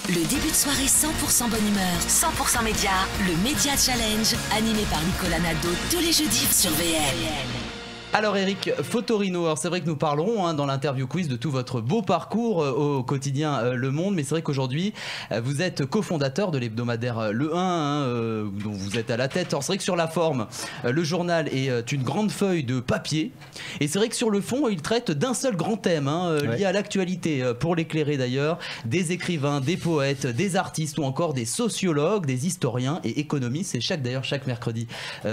Le début de soirée 100% bonne humeur, 100% média, le Média Challenge, animé par Nicolas Nadeau tous les jeudis sur VL. Alors Eric Fotorino, alors c'est vrai que nous parlerons dans l'interview quiz de tout votre beau parcours au quotidien Le Monde, mais c'est vrai qu'aujourd'hui vous êtes cofondateur de l'hebdomadaire Le 1, dont vous êtes à la tête. Alors c'est vrai que sur la forme, le journal est une grande feuille de papier, et c'est vrai que sur le fond il traite d'un seul grand thème lié à l'actualité, pour l'éclairer d'ailleurs, des écrivains, des poètes, des artistes ou encore des sociologues, des historiens et économistes. C'est chaque mercredi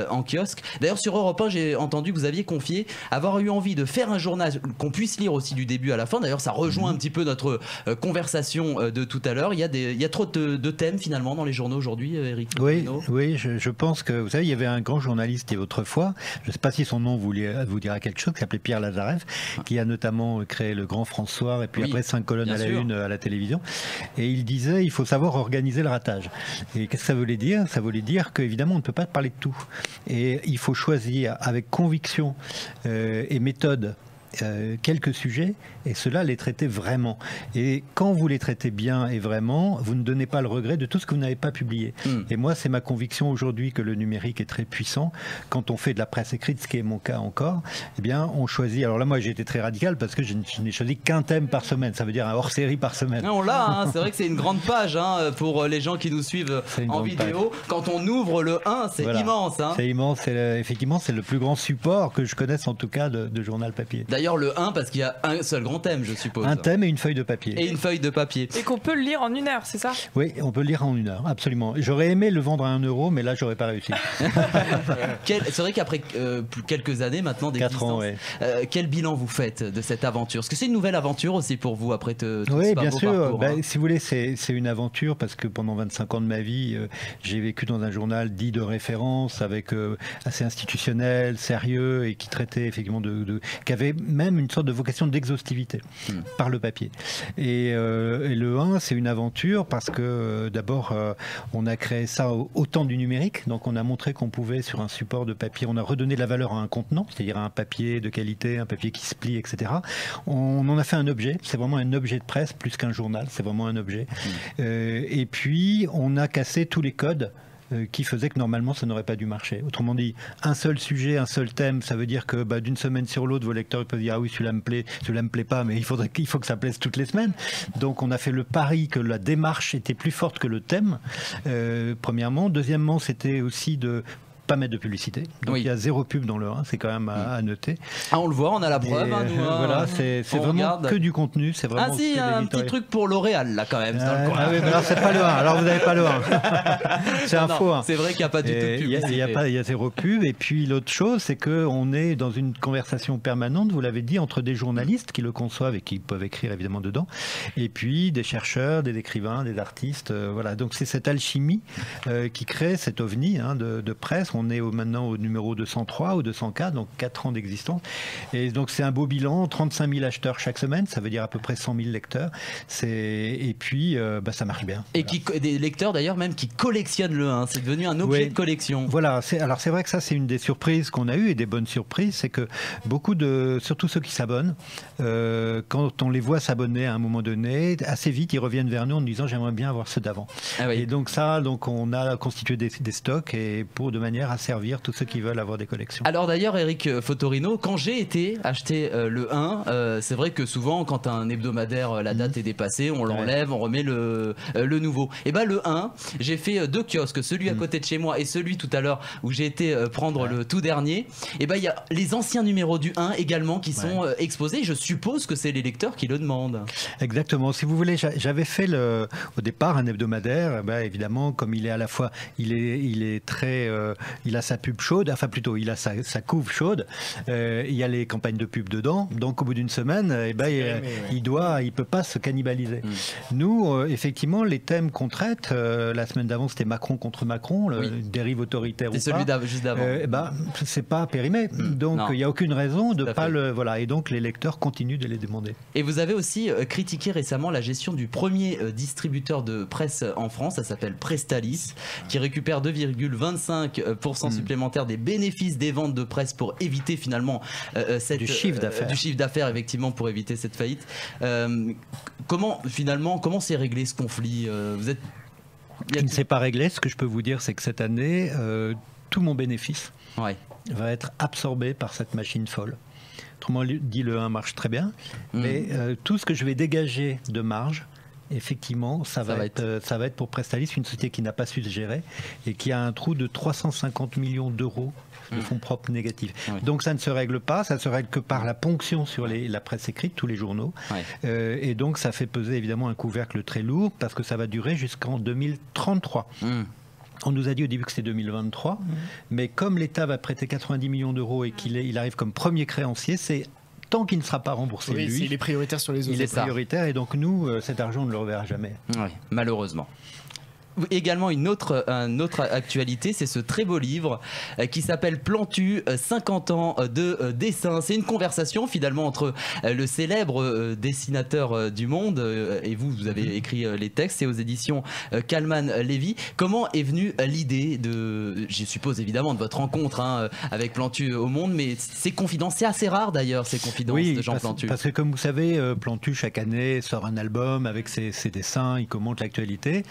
en kiosque. D'ailleurs sur Europe 1 j'ai entendu que vous aviez confié avoir eu envie de faire un journal qu'on puisse lire aussi du début à la fin. D'ailleurs ça rejoint un petit peu notre conversation de tout à l'heure. Il y a trop de thèmes finalement dans les journaux aujourd'hui, Eric. Oui, je pense que, vous savez, il y avait un grand journaliste et autrefois, je ne sais pas si son nom vous dira quelque chose, qui s'appelait Pierre Lazareff, qui a notamment créé le Grand France-Soir et puis après 5 colonnes à la une à la télévision, et il disait il faut savoir organiser le ratage. Et qu'est-ce que ça voulait dire? Ça voulait dire qu'évidemment on ne peut pas parler de tout, et il faut choisir avec conviction et méthode quelques sujets, et cela les traiter vraiment. Et quand vous les traitez bien et vraiment, vous ne donnez pas le regret de tout ce que vous n'avez pas publié. Et moi, c'est ma conviction aujourd'hui que le numérique est très puissant. Quand on fait de la presse écrite, ce qui est mon cas encore, eh bien, on choisit. Alors là, moi, j'ai été très radical parce que je n'ai choisi qu'un thème par semaine. Ça veut dire un hors-série par semaine. On l'a, c'est vrai que c'est une grande page pour les gens qui nous suivent en vidéo. Page. Quand on ouvre le 1, c'est immense. C'est immense. Effectivement, c'est le plus grand support que je connaisse, en tout cas, de journal papier. D'ailleurs, le 1, parce qu'il y a un seul grand thème, je suppose. Un thème et une feuille de papier. Et une feuille de papier. Et qu'on peut le lire en 1 heure, c'est ça? Oui, on peut le lire en 1 heure, absolument. J'aurais aimé le vendre à 1 €, mais là, j'aurais pas réussi. C'est vrai qu'après quelques années maintenant d'existence, 4 ans, ouais. Quel bilan vous faites de cette aventure? Est-ce que c'est une nouvelle aventure aussi pour vous après tout Oui, bien beau sûr. parcours, Si vous voulez, c'est une aventure parce que pendant 25 ans de ma vie, j'ai vécu dans un journal dit de référence, avec assez institutionnel, sérieux, et qui traitait effectivement qui avait même une sorte de vocation d'exhaustivité par le papier. Et le 1, c'est une aventure parce que d'abord, on a créé ça au temps du numérique. Donc on a montré qu'on pouvait, sur un support de papier, on a redonné de la valeur à un contenant, c'est-à-dire à un papier de qualité, un papier qui se plie, etc. On en a fait un objet. C'est vraiment un objet de presse plus qu'un journal. C'est vraiment un objet. Et puis, on a cassé tous les codes qui faisait que normalement ça n'aurait pas dû marcher. Autrement dit, un seul sujet, un seul thème, ça veut dire que d'une semaine sur l'autre, vos lecteurs peuvent dire ah oui, celui-là me plaît pas, mais il faut que ça plaise toutes les semaines. Donc on a fait le pari que la démarche était plus forte que le thème, premièrement. Deuxièmement, c'était aussi de pas mettre de publicité. Donc il y a 0 pub dans le 1, c'est quand même à noter. Ah, on le voit, on a la preuve. Voilà, c'est vraiment regarde. Que du contenu. C'est vraiment il y a un petit truc pour L'Oréal là quand même. Dans le coin. Ah oui, mais alors c'est pas le 1. Alors vous n'avez pas le 1. C'est un faux 1. C'est vrai qu'il n'y a pas du tout de publicité. Il y a 0 pub. Et puis l'autre chose, c'est qu'on est dans une conversation permanente, vous l'avez dit, entre des journalistes qui le conçoivent et qui peuvent écrire évidemment dedans, et puis des chercheurs, des écrivains, des artistes. Voilà. Donc c'est cette alchimie qui crée cet ovni de presse. On est maintenant au numéro 203 ou 204, donc 4 ans d'existence. Et donc c'est un beau bilan, 35 000 acheteurs chaque semaine, ça veut dire à peu près 100 000 lecteurs. Et puis ça marche bien. Et voilà. Des lecteurs d'ailleurs même qui collectionnent le 1, c'est devenu un objet de collection. Voilà, alors c'est vrai que ça c'est une des surprises qu'on a eues, et des bonnes surprises, c'est que beaucoup surtout ceux qui s'abonnent, quand on les voit s'abonner à un moment donné, assez vite ils reviennent vers nous en nous disant j'aimerais bien avoir ceux d'avant. Ah oui. Et donc on a constitué des stocks, et de manière à servir tous ceux qui veulent avoir des collections. Alors d'ailleurs, Eric Fotorino, quand j'ai été acheter le 1, c'est vrai que souvent quand un hebdomadaire, la date est dépassée, on l'enlève, on remet le nouveau. Et le 1, j'ai fait 2 kiosques, celui à côté de chez moi et celui tout à l'heure où j'ai été prendre le tout dernier. Et il y a les anciens numéros du 1 également qui sont exposés. Je suppose que c'est les lecteurs qui le demandent. Exactement. Si vous voulez, j'avais fait au départ un hebdomadaire. Évidemment, comme il est à la fois, il est très, il a sa pub chaude, enfin plutôt, il a sa couve chaude. Il y a les campagnes de pub dedans. Donc au bout d'une semaine, il peut pas se cannibaliser. Nous, effectivement, les thèmes qu'on traite, la semaine d'avant, c'était Macron contre Macron, dérive autoritaire ou pas. C'est celui juste d'avant. C'est pas périmé. Donc il n'y a aucune raison de pas le. Voilà. Et donc les lecteurs continuent de les demander. Et vous avez aussi critiqué récemment la gestion du premier distributeur de presse en France, ça s'appelle Prestalis, qui récupère 2,25% 50% supplémentaires des bénéfices des ventes de presse pour éviter finalement du chiffre d'affaires, effectivement, pour éviter cette faillite. Comment s'est réglé ce conflit? Il ne s'est pas réglé. Ce que je peux vous dire, c'est que cette année, tout mon bénéfice va être absorbé par cette machine folle. Autrement dit, le 1 marche très bien, mais tout ce que je vais dégager de marge, effectivement, ça va être pour Prestalis, une société qui n'a pas su se gérer et qui a un trou de 350 millions d'euros de fonds propres négatifs. Donc ça ne se règle pas, ça ne se règle que par la ponction sur la presse écrite, tous les journaux. Et donc ça fait peser évidemment un couvercle très lourd parce que ça va durer jusqu'en 2033. On nous a dit au début que c'était 2023, mais comme l'État va prêter 90 millions d'euros et qu'il arrive comme premier créancier, c'est tant qu'il ne sera pas remboursé, lui, il est prioritaire sur les autres. Il est prioritaire et donc nous, cet argent, on ne le reverra jamais. Malheureusement. Également une autre actualité, c'est ce très beau livre qui s'appelle Plantu, 50 ans de dessin. C'est une conversation finalement entre le célèbre dessinateur du monde et vous avez écrit les textes. C'est aux éditions Kallman Levy. Comment est venue l'idée je suppose évidemment de votre rencontre avec Plantu au monde, mais ces confidences, c'est assez rare d'ailleurs, ces confidences de Jean Plantu. Parce que comme vous savez, Plantu chaque année sort un album avec ses dessins, il commente l'actualité.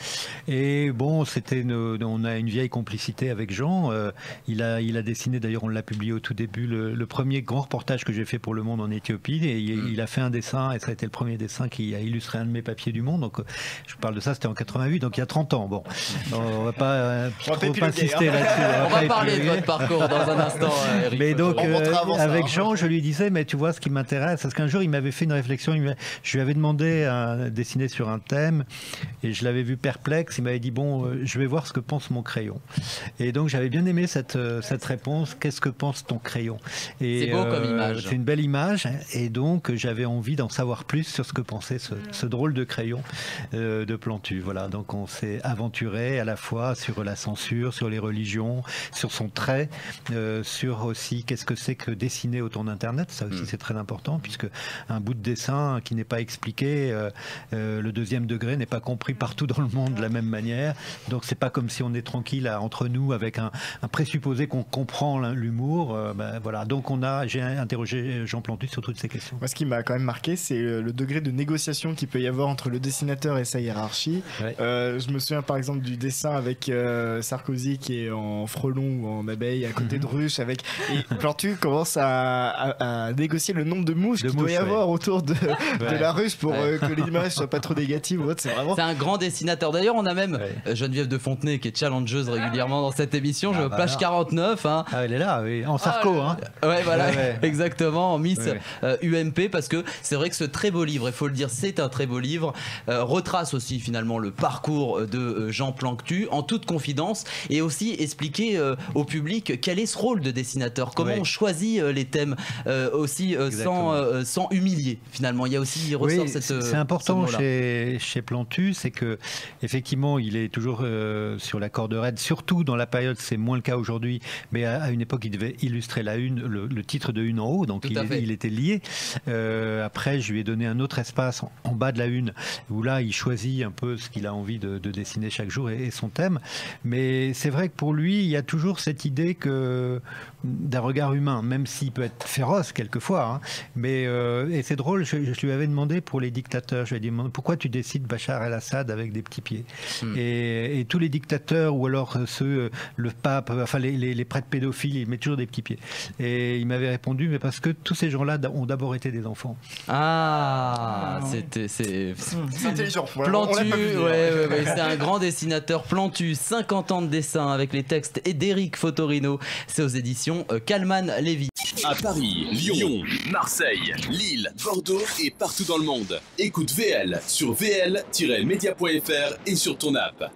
Et bon, on a une vieille complicité avec Jean. Il a dessiné, d'ailleurs on l'a publié au tout début, le premier grand reportage que j'ai fait pour Le Monde en Éthiopie. Et il a fait un dessin, et ça a été le premier dessin qui a illustré un de mes papiers du Monde. Donc je parle de ça, c'était en 88, donc il y a 30 ans. Bon, on va pas insister là-dessus. On va parler de votre parcours dans un instant, Eric. Mais donc, avec Jean, je lui disais, mais tu vois, ce qui m'intéresse, parce qu'un jour, il m'avait fait une réflexion. Je lui avais demandé à dessiner sur un thème, et je l'avais vu perplexe. Il m'avait dit, bon, je vais voir ce que pense mon crayon. Et donc j'avais bien aimé cette réponse. Qu'est-ce que pense ton crayon? C'est beau comme image. C'est une belle image. Et donc j'avais envie d'en savoir plus sur ce que pensait ce drôle de crayon de Plantu. Voilà. Donc on s'est aventuré à la fois sur la censure, sur les religions, sur son trait, sur aussi qu'est-ce que c'est que dessiner autour d'Internet. Ça aussi c'est très important puisque un bout de dessin qui n'est pas expliqué, le deuxième degré n'est pas compris partout dans le monde de la même manière. Donc c'est pas comme si on est tranquille entre nous avec un présupposé qu'on comprend l'humour. Voilà. Donc j'ai interrogé Jean Plantu sur toutes ces questions. Moi, ce qui m'a quand même marqué, c'est le degré de négociation qu'il peut y avoir entre le dessinateur et sa hiérarchie. Je me souviens par exemple du dessin avec Sarkozy qui est en frelon ou en abeille à côté de ruche et Plantu commence à négocier le nombre de mouches qu'il doit y avoir autour de la ruche pour que l'image soit pas trop négative. C'est un grand dessinateur. D'ailleurs, on a même Geneviève de Fontenay qui est challengeuse régulièrement dans cette émission. Page 49. Elle est là, en Sarko. Exactement, en Miss UMP, parce que c'est vrai que ce très beau livre, il faut le dire, c'est un très beau livre, retrace aussi finalement le parcours de Jean Plantu en toute confidence et aussi expliquer au public quel est ce rôle de dessinateur, comment on choisit les thèmes aussi sans humilier finalement. Il y a aussi, il ressort c'est important chez Plantu, c'est que effectivement il est toujours sur la corde raide, surtout dans la période, c'est moins le cas aujourd'hui, mais à une époque il devait illustrer la une, le titre de une en haut, donc il était lié. Après je lui ai donné un autre espace en bas de la une où là il choisit un peu ce qu'il a envie de dessiner chaque jour et son thème, mais c'est vrai que pour lui il y a toujours cette idée d'un regard humain, même s'il peut être féroce quelquefois, mais et c'est drôle, je lui avais demandé pour les dictateurs, je lui ai dit pourquoi tu décides Bachar el-Assad avec des petits pieds et tous les dictateurs ou alors le pape, enfin les prêtres pédophiles, ils mettent toujours des petits pieds. Et il m'avait répondu, mais parce que tous ces gens-là ont d'abord été des enfants. C'est intelligent. Plantu, c'est un grand dessinateur. Plantu, 50 ans de dessin avec les textes d'Éric Fotorino. C'est aux éditions Kallman Levy. À Paris, Lyon, Marseille, Lille, Bordeaux et partout dans le monde. Écoute VL sur vl-media.fr et sur ton app.